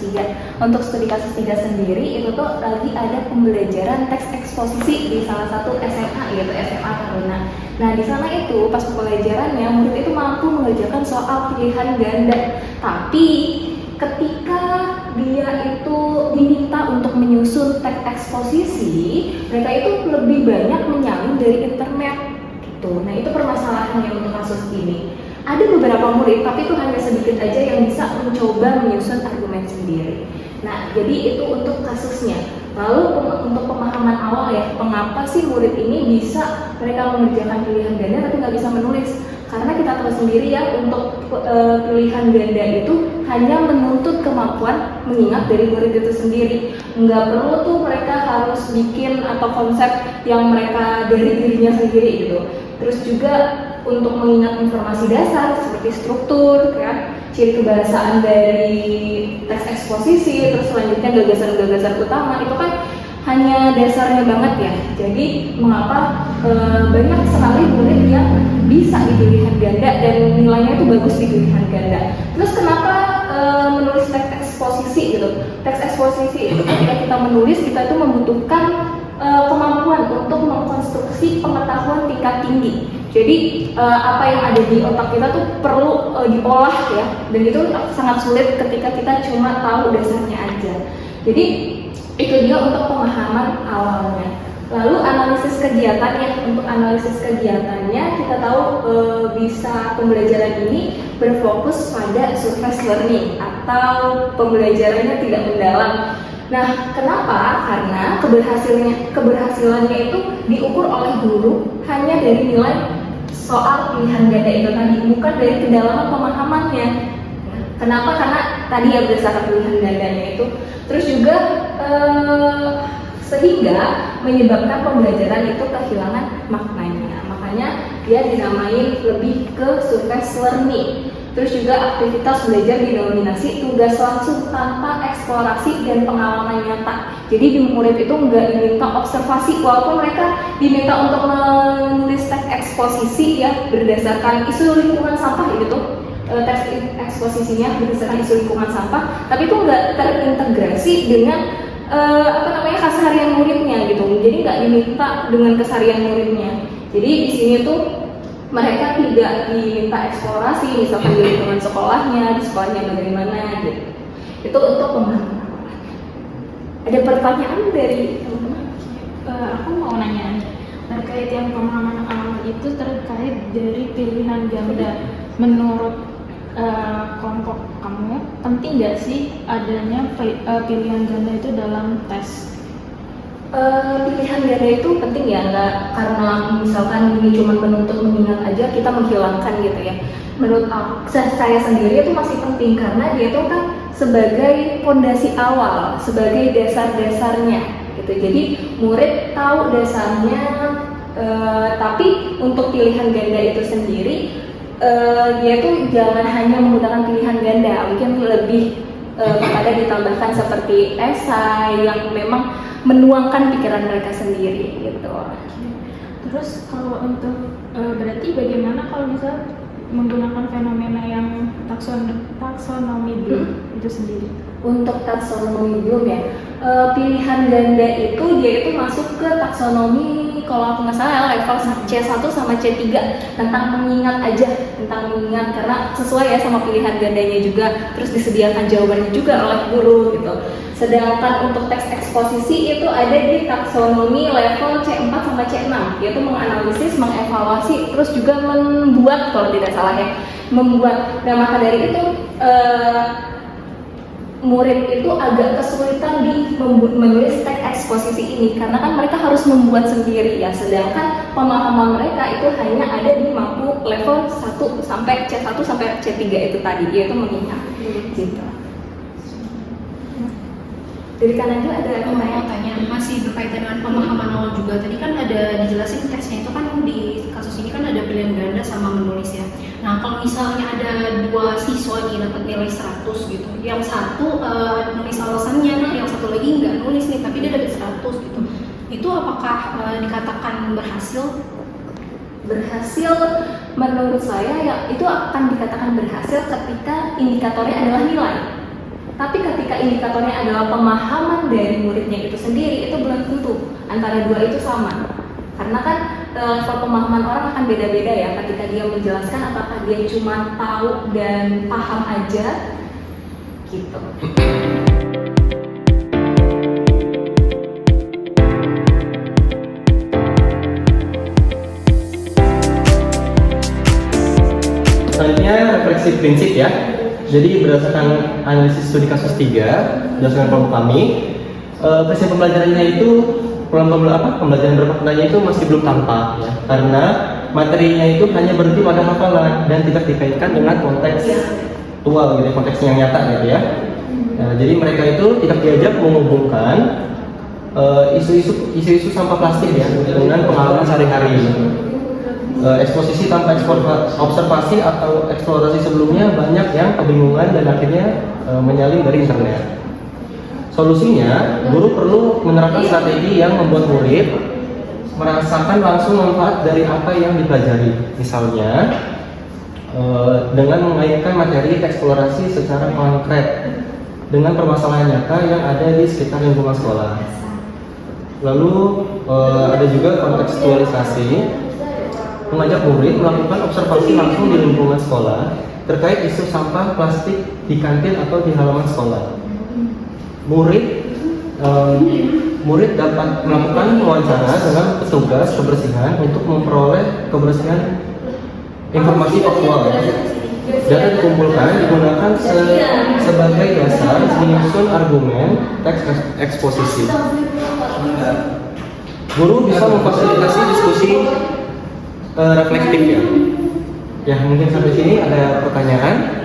kasus 3. Untuk studi kasus 3 sendiri itu tuh lagi ada pembelajaran teks eksposisi di salah satu SMA, yaitu SMA Taruna. Nah di sana itu pas pembelajarannya murid itu mampu mengerjakan soal pilihan ganda, tapi ketika dia itu diminta untuk menyusun teks eksposisi, mereka itu lebih banyak menyalin dari internet gitu. Nah itu permasalahannya untuk kasus ini. Ada beberapa murid, tapi itu hanya sedikit aja yang bisa mencoba menyusun argumen sendiri. Nah jadi itu untuk kasusnya. Lalu untuk pemahaman awal ya, mengapa sih murid ini bisa mereka mengerjakan pilihan ganda tapi nggak bisa menulis? Karena kita tahu sendiri ya, untuk pilihan ganda itu hanya menuntut kemampuan mengingat dari murid itu sendiri. Nggak perlu tuh mereka harus bikin atau konsep yang mereka dari dirinya sendiri gitu. Terus juga untuk mengingat informasi dasar seperti struktur, ya, ciri kebahasaan dari teks eksposisi, terus selanjutnya gagasan-gagasan utama, itu kan hanya dasarnya banget ya. Jadi mengapa banyak sekali murid yang bisa di pilihan ganda dan nilainya itu bagus di pilihan ganda. Terus kenapa menulis teks eksposisi gitu? Teks eksposisi itu ketika kita menulis, kita itu membutuhkan kemampuan untuk mengkonstruksi pengetahuan tingkat tinggi. Jadi apa yang ada di otak kita tuh perlu diolah ya, dan itu sangat sulit ketika kita cuma tahu dasarnya aja. Jadi itu dia untuk pemahaman awalnya. Lalu analisis kegiatan ya, untuk analisis kegiatannya kita tahu bisa pembelajaran ini berfokus pada surface learning atau pembelajarannya tidak mendalam. Nah, kenapa? Karena keberhasilannya itu diukur oleh guru hanya dari nilai soal pilihan ganda itu tadi, bukan dari kedalaman pemahamannya. Kenapa? Karena tadi ya berdasarkan pilihan gandanya itu. Terus juga sehingga menyebabkan pembelajaran itu kehilangan maknanya. Makanya dia dinamain lebih ke surface learning. Terus juga aktivitas belajar didominasi tugas langsung tanpa eksplorasi dan pengalaman nyata. Jadi di murid itu nggak diminta observasi, walaupun mereka diminta untuk menulis teks eksposisi ya berdasarkan isu lingkungan sampah gitu. Teks eksposisinya berdasarkan isu lingkungan sampah, tapi itu nggak terintegrasi dengan keseharian muridnya gitu. Jadi nggak diminta dengan keseharian muridnya. Jadi di sini tuh mereka tidak diminta eksplorasi, misalkan di lingkungan sekolahnya, di sekolahnya bagaimana gitu. Itu untuk pemahaman. Ada pertanyaan dari teman-teman? Aku mau nanya terkait yang pemahaman awal itu terkait dari pilihan ganda. Menurut kelompok kamu, penting nggak sih adanya pilihan ganda itu dalam tes? Pilihan ganda itu penting ya, nggak karena misalkan ini cuma menuntut mengingat aja kita menghilangkan gitu ya. Menurut saya sendiri itu masih penting karena dia itu kan sebagai fondasi awal, sebagai dasar-dasarnya gitu. Jadi murid tahu dasarnya, tapi untuk pilihan ganda itu sendiri dia itu jangan hanya menggunakan pilihan ganda, mungkin lebih kepada ditambahkan seperti esai yang memang menuangkan pikiran mereka sendiri gitu. Terus kalau untuk berarti bagaimana kalau misal menggunakan fenomena yang taksonomi Bloom itu sendiri? Untuk taksonomi Bloom ya, pilihan ganda itu dia itu masuk ke taksonomi kalau aku nggak salah level C1 sama C3 tentang mengingat aja, tentang mengingat karena sesuai ya sama pilihan gandanya juga, terus disediakan jawabannya juga oleh guru gitu. Sedangkan untuk teks eksposisi itu ada di taksonomi level C4 sama C6, yaitu menganalisis, mengevaluasi, terus juga membuat kalau tidak salah ya, membuat. Nah maka dari itu murid itu agak kesulitan di menulis teks eksposisi ini karena kan mereka harus membuat sendiri ya, sedangkan pemahaman mereka itu hanya ada di mampu level 1 sampai C1 sampai C3 itu tadi, yaitu mengingat gitu. Dari kanan juga ada mau tanya, masih berkaitan dengan pemahaman awal juga. Tadi kan ada dijelasin teksnya itu kan di kasus ini kan ada pilihan ganda sama menulis ya. Nah kalau misalnya ada dua siswa nih dapat nilai 100 gitu, yang satu nulis alasannya, yang satu lagi nggak nulis nih tapi dia dapat 100 gitu, itu apakah dikatakan berhasil? Berhasil menurut saya ya itu akan dikatakan berhasil ketika indikatornya adalah nilai. Tapi ketika indikatornya adalah pemahaman dari muridnya itu sendiri, itu belum tentu antara dua itu sama. Karena kan level pemahaman orang akan beda-beda ya ketika dia menjelaskan, apakah dia cuma tahu dan paham aja gitu. Selanjutnya refleksi prinsip ya. Jadi berdasarkan analisis studi kasus 3, berdasarkan kelompok kami, prinsip pembelajarannya itu pembelajaran bermaknanya itu masih belum tampak ya, karena materinya itu hanya berhenti pada hafalan dan tidak dikaitkan dengan konteks aktual gitu, konteks yang nyata gitu ya. Jadi mereka itu tidak diajak menghubungkan isu-isu sampah plastik ya dengan pengalaman sehari-hari. Eksposisi tanpa observasi atau eksplorasi sebelumnya banyak yang kebingungan dan akhirnya menyalin dari internet. Solusinya, guru perlu menerapkan strategi yang membuat murid merasakan langsung manfaat dari apa yang dipelajari. Misalnya, dengan mengaitkan materi eksplorasi secara konkret dengan permasalahan nyata yang ada di sekitar lingkungan sekolah. Lalu ada juga kontekstualisasi, mengajak murid melakukan observasi langsung di lingkungan sekolah terkait isu sampah plastik di kantin atau di halaman sekolah. Murid dapat melakukan wawancara dengan petugas kebersihan untuk memperoleh kebersihan informasi faktual. Data dikumpulkan digunakan sebagai dasar menyusun argumen teks eksposisi. Guru bisa memfasilitasi diskusi reflektif ya. Ya mungkin sampai sini ada pertanyaan.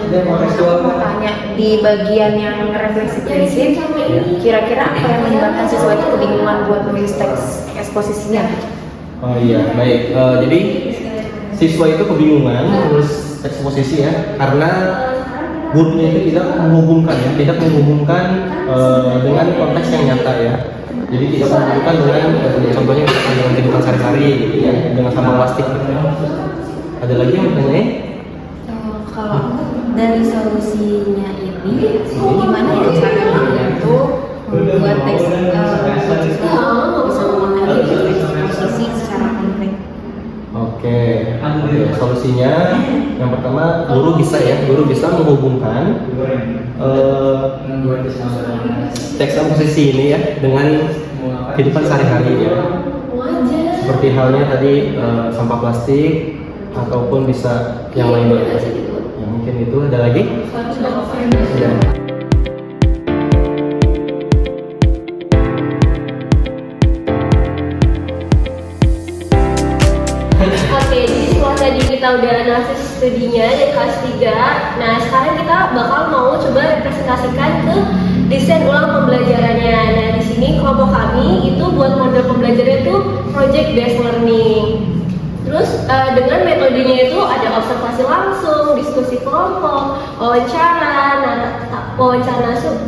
Tanya di bagian yang refleksi prinsip, kira-kira apa yang menyebabkan siswa itu kebingungan buat menulis teks eksposisinya? Oh iya, baik. Jadi siswa itu kebingungan menulis eksposisi ya, karena gurunya itu tidak menghubungkan dengan konteks yang nyata ya. Jadi tidak menghubungkan dengan contohnya dengan kehidupan sehari-hari gitu ya, dengan sampah plastik. Ada lagi yang bertanya? Kalau dari solusinya ini, gimana ya caranya itu membuat teks siswa bisa memahami teks eksposisi secara konkret? Oke, solusinya yang pertama guru bisa menghubungkan teks eksposisi ini ya dengan kehidupan sehari-hari ya. Seperti halnya tadi sampah plastik ataupun bisa yang lainnya. Ya, mungkin itu ada lagi? Ya. Oke, jadi setelah tadi kita udah analisis studinya dari kelas 3, nah sekarang kita bakal mau coba representasikan ke desain ulang pembelajarannya. Nah di sini kelompok kami itu buat model pembelajarannya itu project based learning. Terus dengan metodenya itu ada observasi langsung, diskusi kelompok, wawancara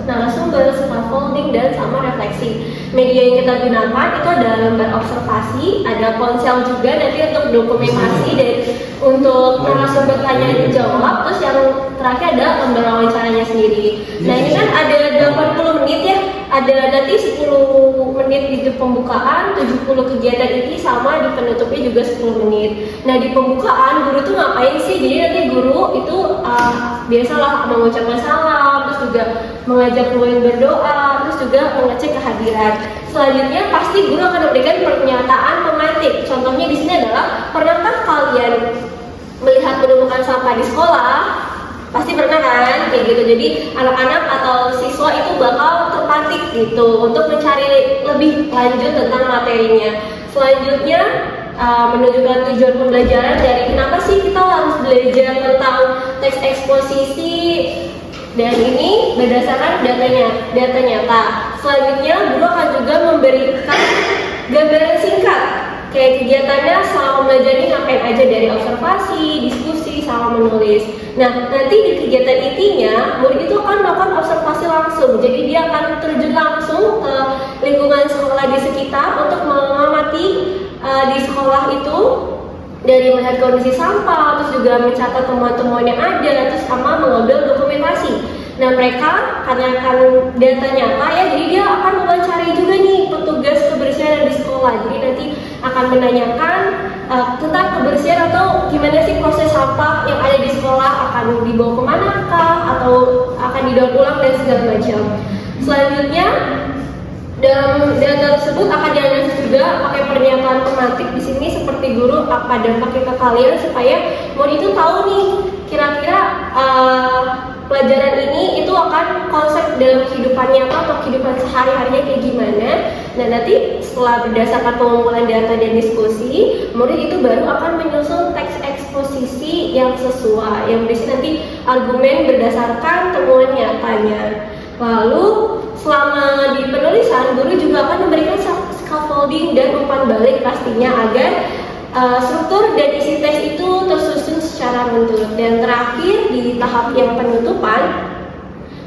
narasumber, scaffolding, dan sama refleksi. Media yang kita gunakan itu ada lembar observasi, ada ponsel juga nanti untuk dokumentasi dan untuk narasumber tanya dan jawab. Terus yang terakhir ada lembar wawancaranya sendiri. Nah ini kan ada 80 menit ya, ada nanti 10 menit di pembukaan, 70 kegiatan inti sama di penutupnya juga 10 menit. Nah di pembukaan guru tuh ngapain sih? Jadi nanti guru itu biasalah mengucapkan salam, terus juga mengajak murid berdoa, terus juga mengecek kehadiran. Selanjutnya pasti guru akan memberikan pernyataan pemantik. Contohnya di sini adalah, pernahkah kalian melihat penumpukan sampah di sekolah? Pasti pernah kan, kayak gitu. Jadi anak-anak atau siswa itu bakal terpantik gitu untuk mencari lebih lanjut tentang materinya. Selanjutnya menunjukkan tujuan pembelajaran dari kenapa sih kita harus belajar tentang teks eksposisi, dan ini berdasarkan data nyata. Selanjutnya guru akan juga memberikan gambaran singkat kayak kegiatannya selama belajar ini ngapain aja, dari observasi, diskusi, sama menulis. Nah nanti di kegiatan intinya murid itu akan melakukan observasi langsung, jadi dia akan terjun langsung ke lingkungan sekolah di sekitar untuk mengamati di sekolah itu, dari melihat kondisi sampah, terus juga mencatat temuan-temuan yang ada, terus sama mengambil dokumentasi konfirmasi. Nah mereka karena akan data nyata ya, jadi dia akan mewawancari juga nih petugas kebersihan di sekolah. Jadi nanti akan menanyakan tentang kebersihan atau gimana sih proses sampah yang ada di sekolah, akan dibawa kemanakah atau akan didaur ulang dan segala macam. Selanjutnya dalam data tersebut akan dianalisis juga pakai pernyataan tematik di sini seperti guru apa dampaknya ke kalian, supaya murid itu tahu nih kira-kira pelajaran ini itu akan konsep dalam kehidupannya apa atau kehidupan sehari-harinya kayak gimana. Nah nanti setelah berdasarkan pengumpulan data dan diskusi, murid itu baru akan menyusun teks eksposisi yang sesuai, yang berisi nanti argumen berdasarkan temuan nyatanya. Lalu selama di penulisan, guru juga akan memberikan scaffolding dan umpan balik pastinya agar struktur dan isi teks itu tersusun secara menurut. Dan terakhir di tahap yang penutupan,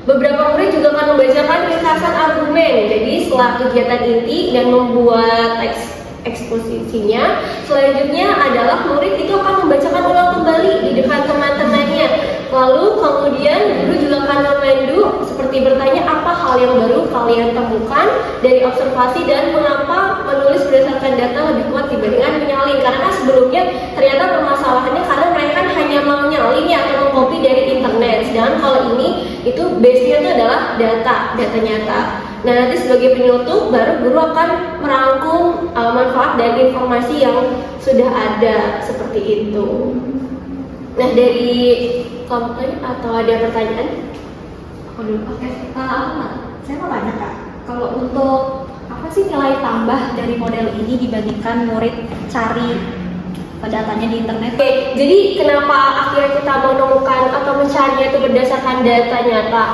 beberapa murid juga akan membacakan ringkasan argumen. Jadi setelah kegiatan inti dan membuat teks eksposisinya, selanjutnya adalah murid itu akan membacakan ulang kembali di depan teman-temannya. Lalu kemudian guru juga akan memandu seperti bertanya apa hal yang baru kalian temukan dari observasi dan mengapa menulis berdasarkan data lebih kuat dibandingkan menyalin. Karena kan sebelumnya ternyata permasalahannya karena mereka hanya mau nyalin ya atau mengcopy dari internet. Sedangkan kalau ini itu base-nya itu adalah data nyata. Nah nanti sebagai penutup baru guru akan merangkum manfaat dan informasi yang sudah ada seperti itu. Nah dari kelompok lain atau ada pertanyaan? Oke, saya mau tanya Kak, kalau untuk apa sih nilai tambah dari model ini dibandingkan murid cari datanya di internet? Oke, jadi kenapa akhirnya kita menemukan atau mencarinya itu berdasarkan data nyata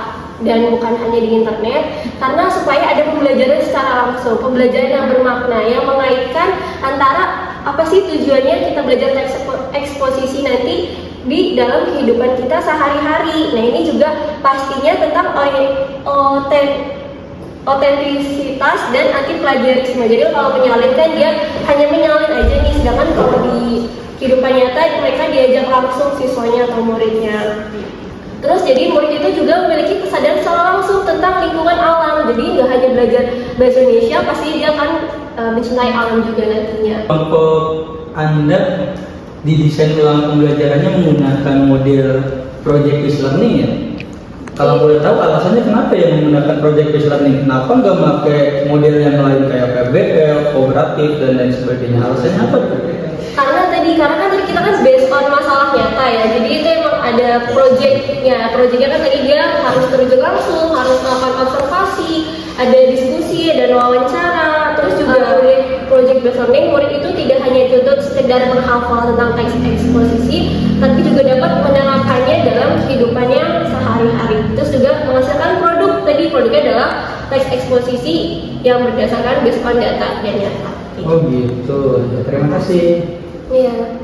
dan bukan hanya di internet? Karena supaya ada pembelajaran secara langsung, pembelajaran yang bermakna, yang mengaitkan antara apa sih tujuannya kita belajar teks eksposisi nanti di dalam kehidupan kita sehari-hari. Nah ini juga pastinya tentang otentisitas dan anti plagiarisme. Jadi kalau menyalin kan dia hanya menyalin aja nih, sedangkan kalau di kehidupan nyata mereka diajak langsung siswanya atau muridnya. Terus jadi murid itu juga memiliki kesadaran secara langsung tentang lingkungan alam. Jadi nggak hanya belajar bahasa Indonesia, pasti dia akan mencintai alam juga nantinya. Kelompok Anda didesain ulang pembelajarannya menggunakan model project based learning ya? Kalau boleh tahu alasannya kenapa ya menggunakan project based learning? Kenapa nggak pakai model yang lain kayak PBL, kooperatif dan lain sebagainya? Alasannya apa? Karena kan tadi kita kan based on masalah nyata ya. Jadi itu emang ada projectnya. Projectnya kan tadi dia harus terjun langsung, harus melakukan observasi, ada diskusi, ada wawancara. Terus juga project based learning, murid itu tidak hanya tuntut sekedar menghafal tentang teks eksposisi, tapi juga dapat menerapkannya dalam kehidupannya sehari-hari. Terus juga menghasilkan produk. Tadi produknya adalah teks eksposisi yang berdasarkan based on data dan nyata. Oh gitu. Terima kasih. Iya.